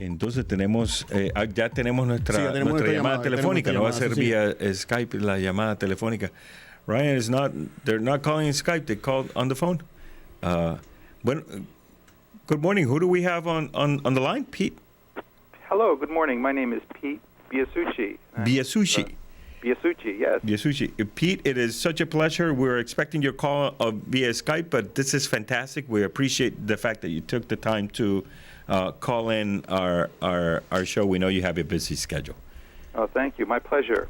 Entonces ya tenemos Sí, ya tenemos nuestra nuestra llamada telefónica, no va a ser sí. vía Skype la llamada telefónica. Ryan they're not calling Skype, they called on the phone. Bueno, good morning. Who do we have on the line? Pete? Hello, good morning. My name is Pete Biasucci. Biasucci. Biasucci, yes. Biasucci. Pete, it is such a pleasure. We're expecting your call via Skype, but this is fantastic. We appreciate the fact that you took the time to call in our show. We know you have a busy schedule. Oh, thank you. My pleasure.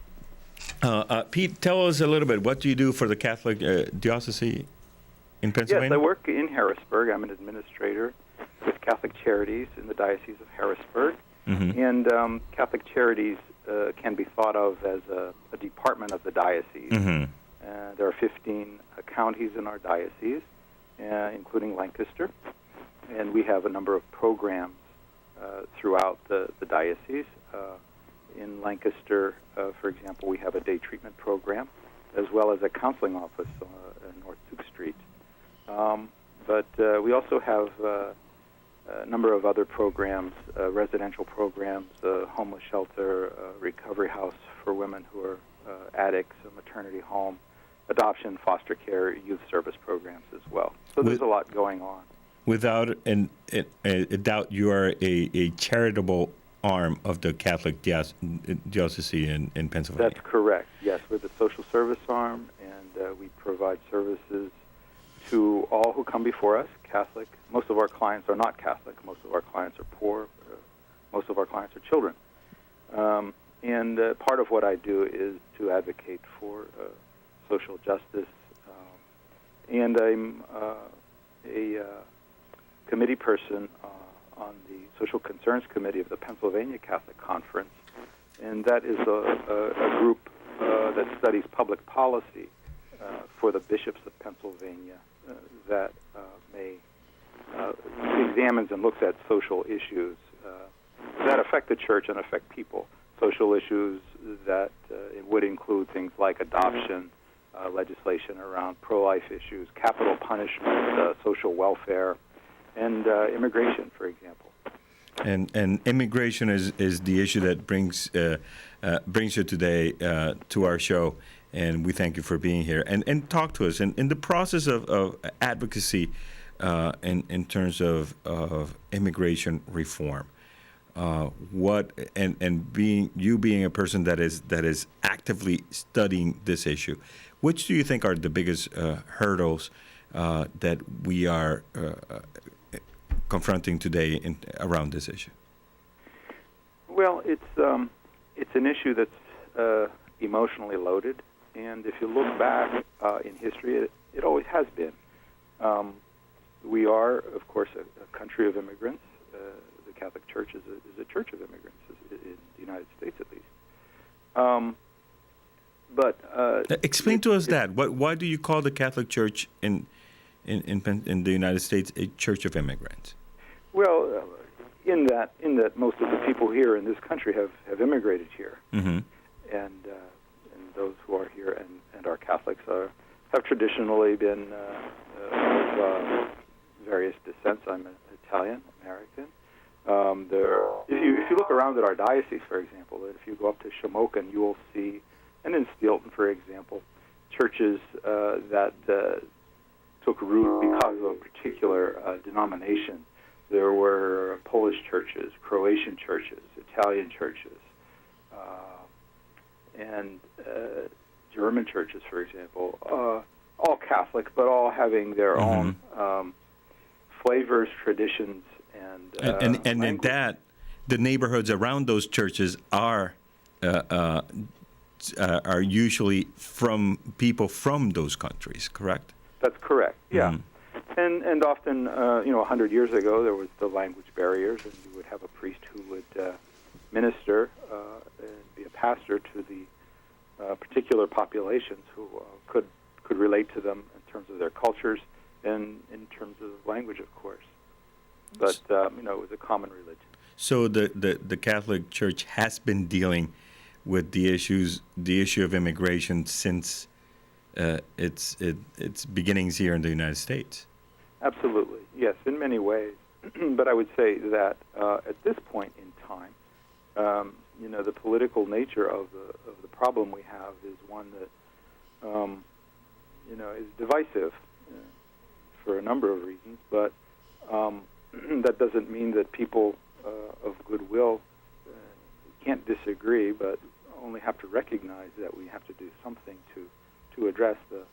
Pete, tell us a little bit. What do you do for the Catholic Diocese in Pennsylvania? Yes, I work in Harrisburg. I'm an administrator with Catholic Charities in the Diocese of Harrisburg. Mm-hmm. And Catholic Charities can be thought of as a department of the diocese. Mm-hmm. There are 15 counties in our diocese, including Lancaster. And we have a number of programs throughout the diocese. In Lancaster, for example, we have a day treatment program, as well as a counseling office on North Duke Street. But we also have a number of other programs, residential programs, homeless shelter, recovery house for women who are addicts, a maternity home, adoption, foster care, youth service programs as well. So there's a lot going on. Without a doubt, you are a charitable arm of the Catholic Diocese in Pennsylvania. That's correct. Yes, we're the social service arm, and we provide services to all who come before us, Catholic. Most of our clients are not Catholic. Most of our clients are poor. Most of our clients are children. And part of what I do is to advocate for social justice. And I'm a committee person on the Social Concerns Committee of the Pennsylvania Catholic Conference. And that is a group that studies public policy for the bishops of Pennsylvania that examines and looks at social issues that affect the church and affect people. Social issues that it would include things like adoption, legislation around pro-life issues, capital punishment, social welfare, and immigration, for example. And immigration is the issue that brings you today to our show, and we thank you for being here. And talk to us in the process of advocacy in terms of immigration reform. Being a person that is actively studying this issue, which do you think are the biggest hurdles that we are confronting today around this issue? Well, it's an issue that's emotionally loaded, and if you look back in history, it always has been. We are, of course, a country of immigrants. The Catholic Church is a church of immigrants in the United States, at least. But explain to us that. Why do you call the Catholic Church in the United States a church of immigrants? Well, in that most of the people here in this country have immigrated here, mm-hmm. and those who are here and are Catholics have traditionally been of various descents. I'm Italian American. If you look around at our diocese, for example, if you go up to Shamokin, you will see, and in Steelton, for example, churches that took root because of a particular denomination. There were Polish churches, Croatian churches, Italian churches, and German churches, for example, all Catholic, but all having their mm-hmm. own flavors, traditions, and in that, the neighborhoods around those churches are usually from people from those countries, correct? That's correct. Yeah. Mm-hmm. And often, 100 years ago, there was the language barriers, and you would have a priest who would minister and be a pastor to the particular populations who could relate to them in terms of their cultures and in terms of language, of course. But it was a common religion. So the Catholic Church has been dealing with the issue of immigration since its beginnings here in the United States. Absolutely, yes, in many ways. but I would say that at this point in time, the political nature of the problem we have is one that is divisive for a number of reasons. But that doesn't mean that people of goodwill can't disagree, but only have to recognize that we have to do something to address the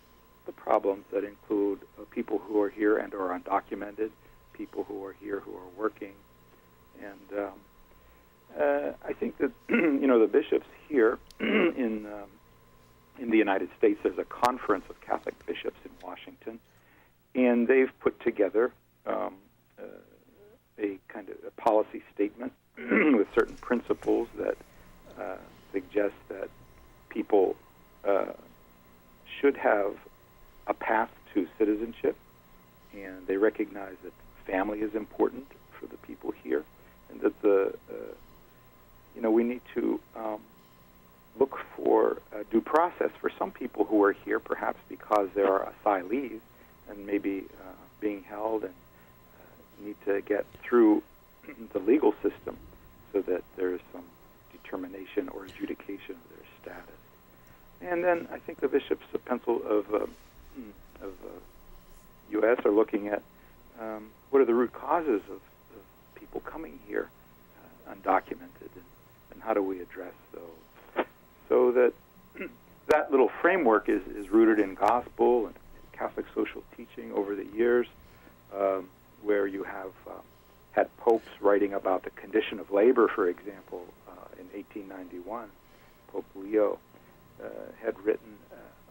problems that include people who are here and are undocumented, people who are here who are working, and I think that the bishops here in the United States, there's a conference of Catholic bishops in Washington, and they've put together a kind of a policy statement with certain principles that suggest that people should have a path to citizenship, and they recognize that family is important for the people here, and that we need to look for due process for some people who are here, perhaps because they are asylees and maybe being held and need to get through the legal system so that there is some determination or adjudication of their status. And then I think the bishops of U.S. are looking at what are the root causes of people coming here undocumented, and how do we address those? So that little framework is rooted in gospel and Catholic social teaching over the years, where you have had popes writing about the condition of labor, for example. In 1891, Pope Leo had written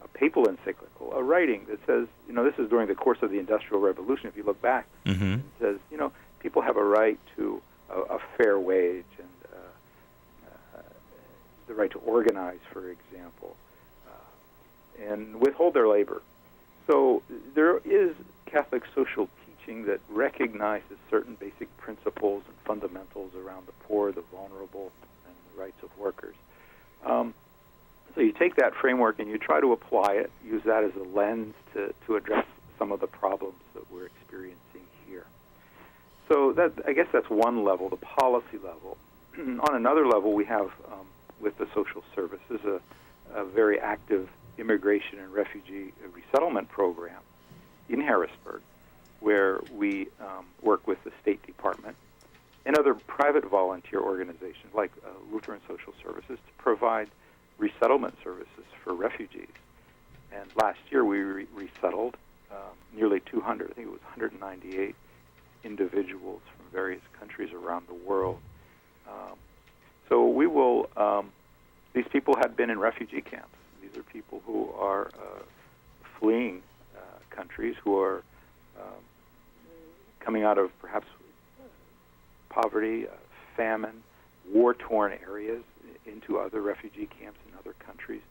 a papal encyclical, a writing that says, this is during the course of the Industrial Revolution. If you look back, it says, people have a right to a fair wage and the right to organize, for example, and withhold their labor. So there is Catholic social teaching that recognizes certain basic principles and fundamentals around the poor, the vulnerable, and the rights of workers. So you take that framework and you try to apply it, use that as a lens to address some of the problems that we're experiencing here. So I guess that's one level, the policy level. On another level, we have, with the social services, a very active immigration and refugee resettlement program in Harrisburg, where we work with the State Department and other private volunteer organizations like Lutheran Social Services to provide resettlement services for refugees. And last year we resettled nearly 200, I think it was 198 individuals from various countries around the world. So we will, these people had been in refugee camps. These are people who are fleeing countries, who are coming out of perhaps poverty, famine, war-torn areas into other refugee camps in other countries.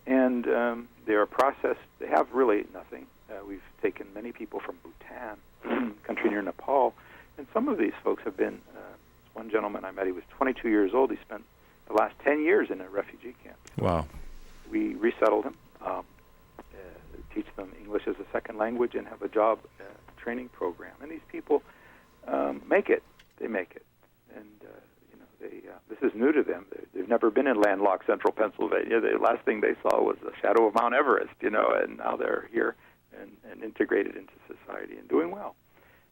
And they are processed. They have really nothing. We've taken many people from Bhutan, country near Nepal, and some of these folks have been, one gentleman I met, he was 22 years old. He spent the last 10 years in a refugee camp. Wow. We resettled him, teach them English as a second language, and have a job training program. And these people make it. They make it. And, this is new to them. They've never been in landlocked central Pennsylvania. The last thing they saw was the shadow of Mount Everest, and now they're here and integrated into society and doing well.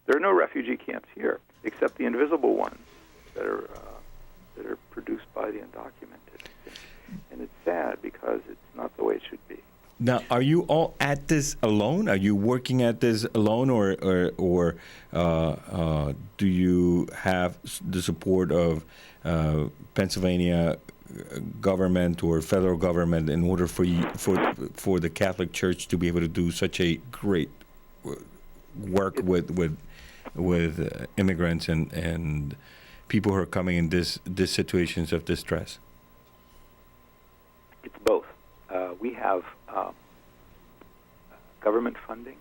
There are no refugee camps here, except the invisible ones that are produced by the undocumented. And it's sad because it's not the way it should be. Now, are you all at this alone? Are you working at this alone, or do you have the support of Pennsylvania government or federal government in order for the Catholic Church to be able to do such a great work with immigrants and people who are coming in these situations of distress? It's both. We have government funding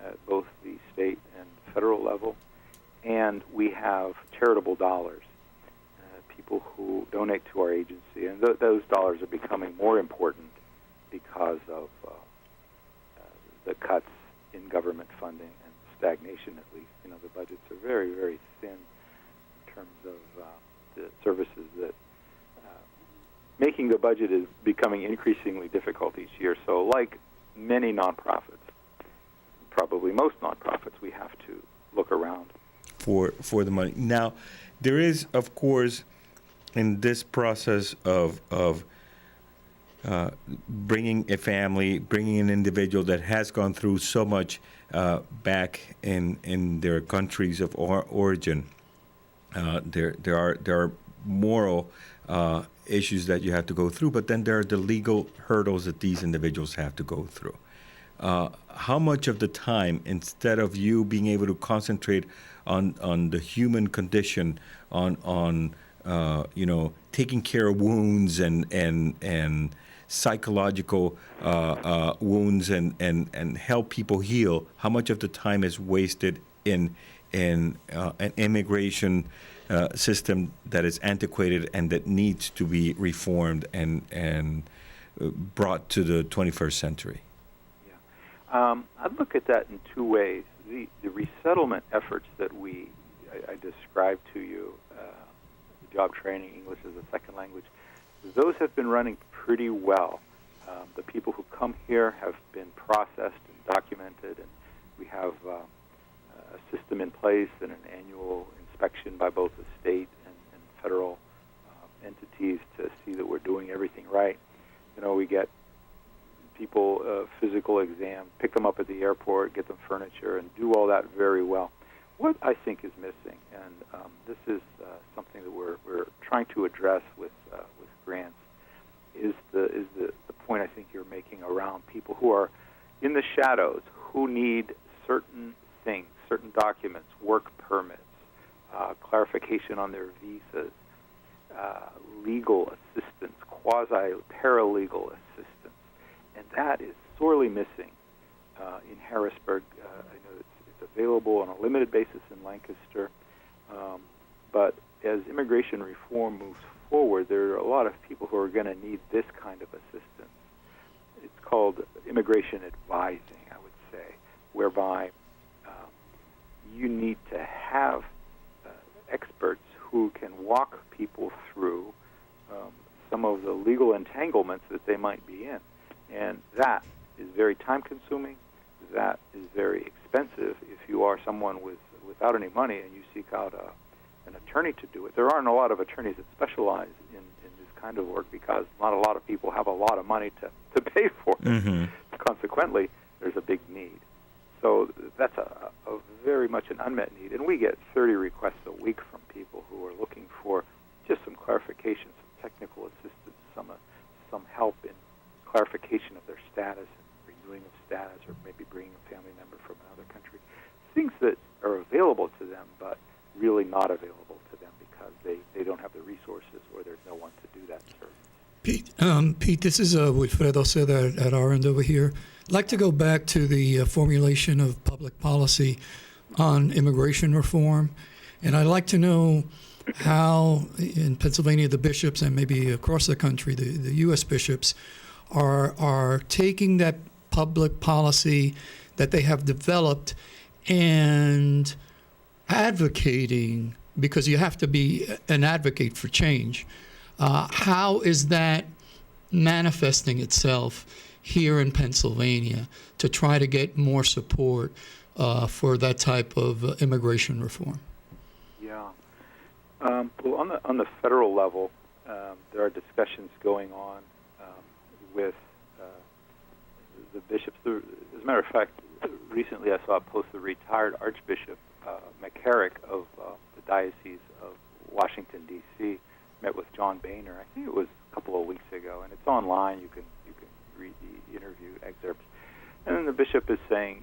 at both the state and federal level, and we have charitable dollars, people who donate to our agency, and those dollars are becoming more important because of the cuts in government funding and stagnation, at least. The budgets are very, very thin in terms of the services that making the budget is becoming increasingly difficult each year. So like many nonprofits, probably most nonprofits, we have to look around for the money. Now, there is, of course, in this process of bringing a family, bringing an individual that has gone through so much back in their countries of origin, there are moral issues that you have to go through, but then there are the legal hurdles that these individuals have to go through. How much of the time, instead of you being able to concentrate on the human condition, on taking care of wounds and psychological wounds and help people heal, how much of the time is wasted in an immigration system that is antiquated and that needs to be reformed and brought to the 21st century? I'd look at that in two ways. The resettlement efforts that I described to you, the job training, English as a second language, those have been running pretty well. The people who come here have been processed and documented, and we have a system in place and an annual inspection by both the state and federal entities to see that we're doing everything right. We get people physical exam, pick them up at the airport, get them furniture, and do all that very well. What I think is missing, and this is something that we're trying to address with grants, is the point I think you're making around people who are in the shadows, who need certain things, certain documents, work permits, clarification on their visas, legal assistance, quasi-paralegal assistance. And that is sorely missing in Harrisburg. I know it's available on a limited basis in Lancaster. But as immigration reform moves forward, there are a lot of people who are going to need this kind of assistance. It's called immigration advising, I would say, whereby you need to have experts who can walk people through some of the legal entanglements that they might be in. And that is very time-consuming. That is very expensive if you are someone without any money and you seek out an attorney to do it. There aren't a lot of attorneys that specialize in this kind of work because not a lot of people have a lot of money to pay for it. Mm-hmm. Consequently, there's a big need. So that's a very much an unmet need. And we get 30 requests a week from people who are looking for just some clarification, some technical assistance, some help in clarification of their status and renewing of status, or maybe bringing a family member from another country. Things that are available to them, but really not available to them because they don't have the resources or there's no one to do that service. Pete, this is Wilfredo Seda at our end over here. I'd like to go back to the formulation of public policy on immigration reform, and I'd like to know how in Pennsylvania the bishops and maybe across the country the U.S. bishops are taking that public policy that they have developed and advocating, because you have to be an advocate for change. How is that manifesting itself here in Pennsylvania to try to get more support for that type of immigration reform? Yeah. Well, on the federal level, there are discussions going on with the bishops. As a matter of fact, recently I saw a post, the retired Archbishop McCarrick of the Diocese of Washington, D.C., met with John Boehner. I think it was a couple of weeks ago, and it's online. You can read the interview excerpts. And then the bishop is saying,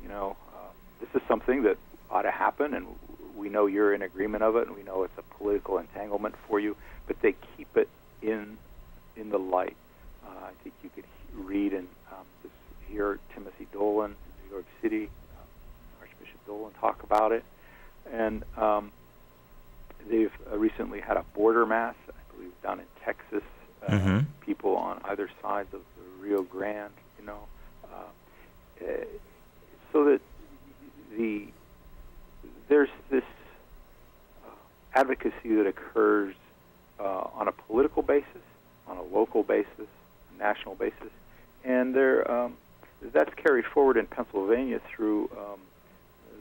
this is something that ought to happen, and we know you're in agreement of it, and we know it's a political entanglement for you, but they keep it in the light. I think you could read and hear Timothy Dolan in New York City, Archbishop Dolan, talk about it. And they've recently had a border mass, I believe, down in Texas. People on either sides of the Rio Grande, so that the there's this advocacy that occurs on a political basis, on a local basis, a national basis, and that's carried forward in Pennsylvania through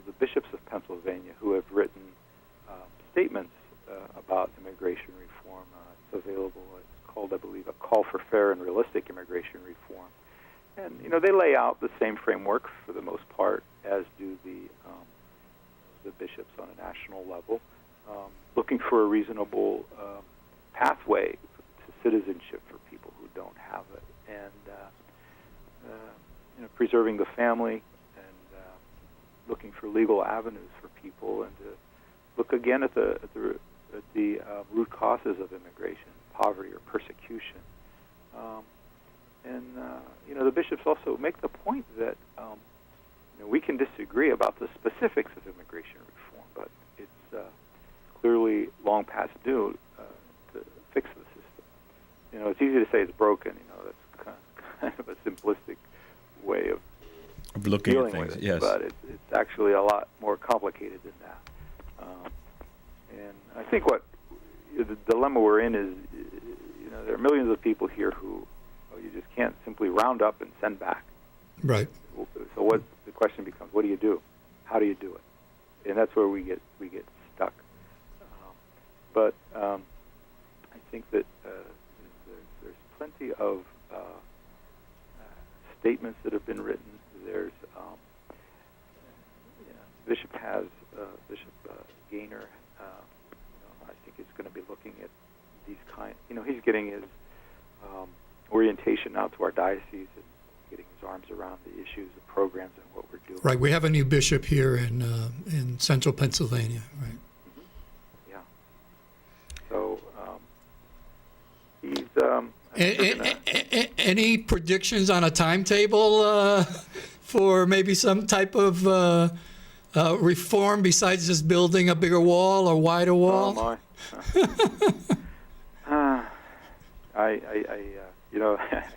the bishops of Pennsylvania, who have written statements about immigration reform. It's available. It's called, I believe, A Call for Fair and Realistic Immigration Reform. And, they lay out the same framework for the most part as do the bishops on a national level, looking for a reasonable pathway to citizenship for people who don't have it, and preserving the family, and looking for legal avenues for people, and to look again at the root causes of immigration, poverty or persecution. The bishops also make the point that we can disagree about the specifics of immigration reform, but it's clearly long past due to fix the system. It's easy to say it's broken. That's kind of a simplistic way of looking dealing at things. with it, Yes, but it's actually a lot more complicated than that. And I think what the dilemma we're in is, there are millions of people here who you just can't simply round up and send back. Right. So the question becomes, what do you do? How do you do it? And that's where we get stuck. But I think that there's plenty of statements that have been written. There's Bishop Gaynor. I think is going to be looking at these kind. He's getting his orientation now to our diocese and getting his arms around the issues, the programs, and what we're doing. Right. We have a new bishop here in central Pennsylvania. Right. Mm-hmm. Yeah. So he's. Any predictions on a timetable for maybe some type of reform besides just building a bigger wall or wider wall? Oh my! I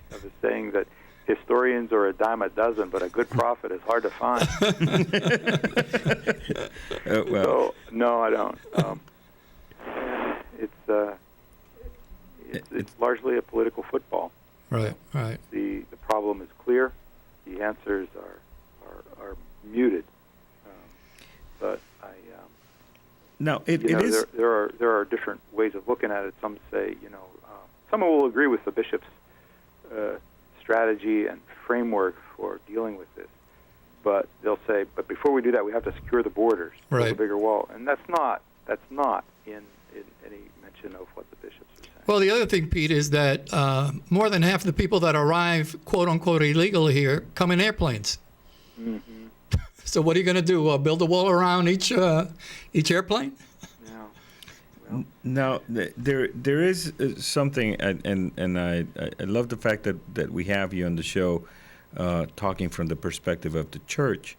have a saying that historians are a dime a dozen, but a good prophet is hard to find. well. So no, I don't. It's largely a political football. Right. Right. The problem is clear. The answers are muted. But Now it is. There are different ways of looking at it. Some say, someone will agree with the bishop's strategy and framework for dealing with this, but they'll say, but before we do that, we have to secure the borders, build a bigger wall, and that's not in any mention of what the bishops are saying. Well, the other thing, Pete, is that more than half of the people that arrive, quote unquote, illegally here come in airplanes. Mm-hmm. So what are you going to do? Build a wall around each airplane? Yeah. Well. Now there is something, and I love the fact that we have you on the show, talking from the perspective of the church,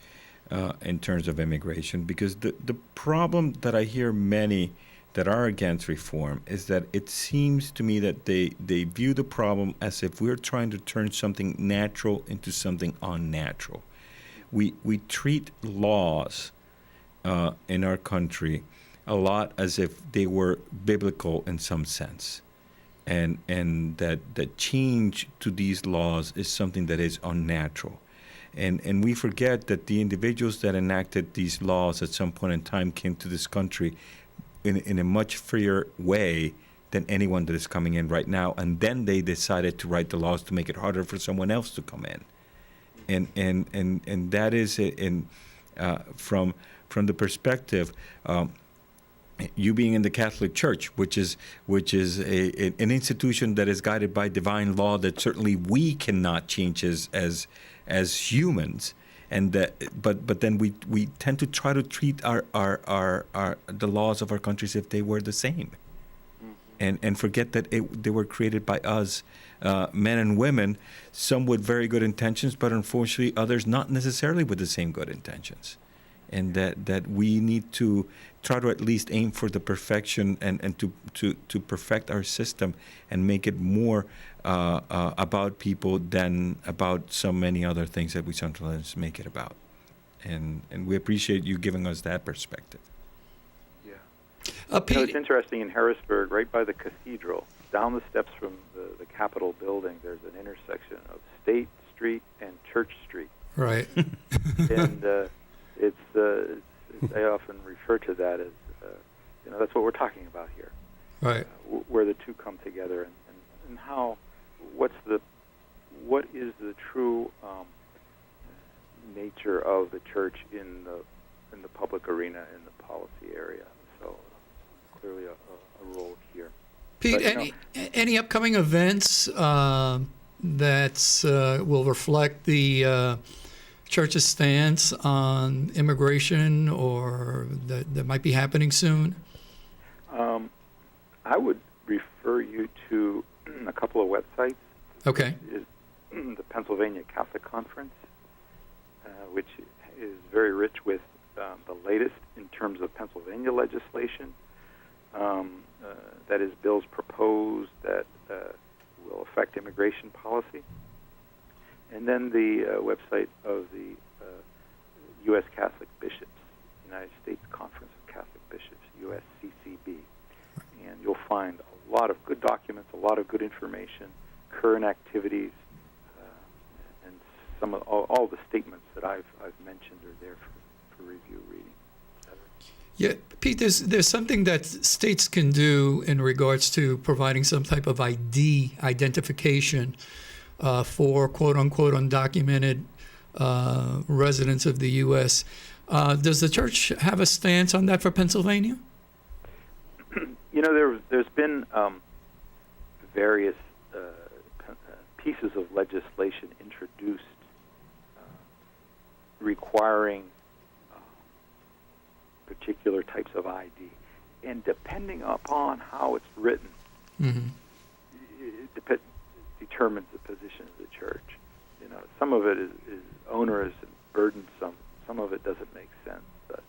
in terms of immigration, because the problem that I hear many that are against reform is that it seems to me that they view the problem as if we're trying to turn something natural into something unnatural. We treat laws in our country a lot as if they were biblical in some sense, and that change to these laws is something that is unnatural, and we forget that the individuals that enacted these laws at some point in time came to this country in a much freer way than anyone that is coming in right now, and then they decided to write the laws to make it harder for someone else to come in. And that is from the perspective, you being in the Catholic Church, which is an institution that is guided by divine law that certainly we cannot change as humans, and but then we tend to try to treat our the laws of our countries as if they were the same, and forget that they were created by us. Men and women, some with very good intentions, but unfortunately others not necessarily with the same good intentions. And that we need to try to at least aim for the perfection and to perfect our system and make it more about people than about so many other things that we sometimes make it about. and we appreciate you giving us that perspective. Yeah. Pete, It's interesting in Harrisburg, right by the cathedral, down the steps from the Capitol building, there's an intersection of State Street and Church Street. right. And I often refer to that as, that's what we're talking about here. Right. Where the two come together, and how, what is the true nature of the church in the public arena, in the policy area. So clearly a role here. Pete, But, any upcoming events that will reflect the church's stance on immigration, or that might be happening soon? I would refer you to a couple of websites. Okay. Is the Pennsylvania Catholic Conference, which is very rich with the latest in terms of Pennsylvania legislation. That is, bills proposed that will affect immigration policy. And then the website of the U.S. Catholic Bishops, United States Conference of Catholic Bishops, USCCB. And you'll find a lot of good documents, a lot of good information, current activities, and some of all the statements that I've mentioned are there for review, reading, etc. Yeah, Pete, there's something that states can do in regards to providing some type of identification for quote-unquote undocumented residents of the U.S. Does the church have a stance on that for Pennsylvania? There's been various pieces of legislation introduced requiring particular types of ID, and depending upon how it's written, Mm-hmm. it determines the position of the church. Some of it is onerous and burdensome. Some of it doesn't make sense. But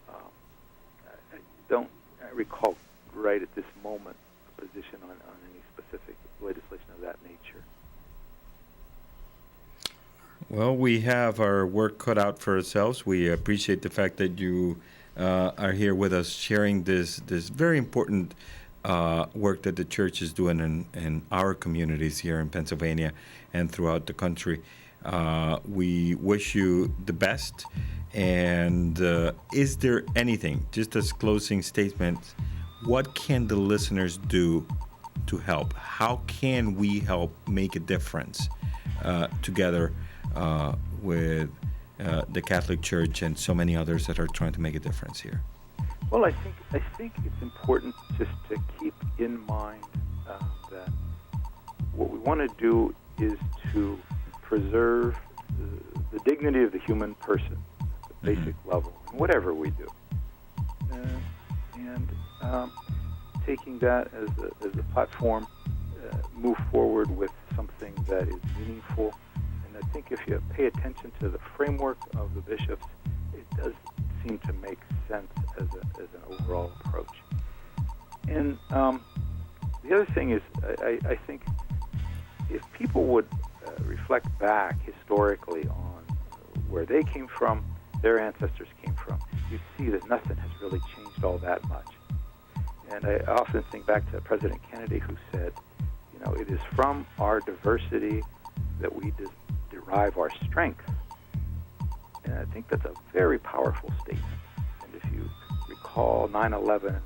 I don't recall right at this moment a position on any specific legislation of that nature. Well, we have our work cut out for ourselves. We appreciate the fact that you are here with us, sharing this very important work that the church is doing in our communities here in Pennsylvania and throughout the country. We wish you the best. And is there anything, just as closing statements, what can the listeners do to help? How can we help make a difference together with the Catholic Church and so many others that are trying to make a difference here? Well, I think it's important just to keep in mind that what we want to do is to preserve the dignity of the human person, the basic level, whatever we do, and taking that as a platform, move forward with something that is meaningful. And I think if you pay attention to the framework of the bishops, it does seem to make sense as an overall approach. And the other thing is, I think if people would reflect back historically on where they came from, their ancestors came from, you see that nothing has really changed all that much. And I often think back to President Kennedy, who said, it is from our diversity that we derive our strength. And I think that's a very powerful statement. And if you recall 9/11 and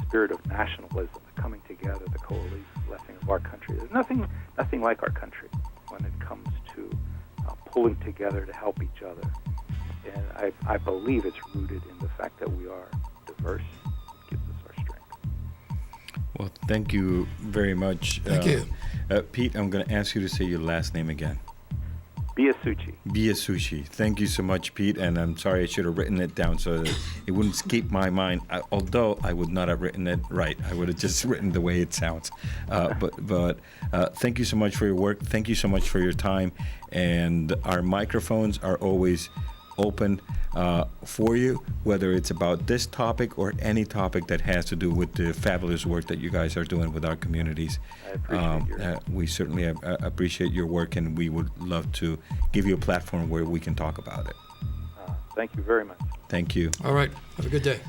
spirit of nationalism, the coming together, the coalescing of our country, there's nothing like our country when it comes to pulling together to help each other. And I believe it's rooted in the fact that we are diverse. It gives us our strength. Well, thank you very much. Thank you. Pete, I'm going to ask you to say your last name again. Biasucci. Biasucci. Thank you so much, Pete. And I'm sorry, I should have written it down so that it wouldn't escape my mind. Although I would not have written it right. I would have just written the way it sounds. But thank you so much for your work. Thank you so much for your time. And our microphones are always open for you, whether it's about this topic or any topic that has to do with the fabulous work that you guys are doing with our communities. I appreciate We certainly appreciate your work, and we would love to give you a platform where we can talk about it. Thank you very much. Thank you. All right. Have a good day.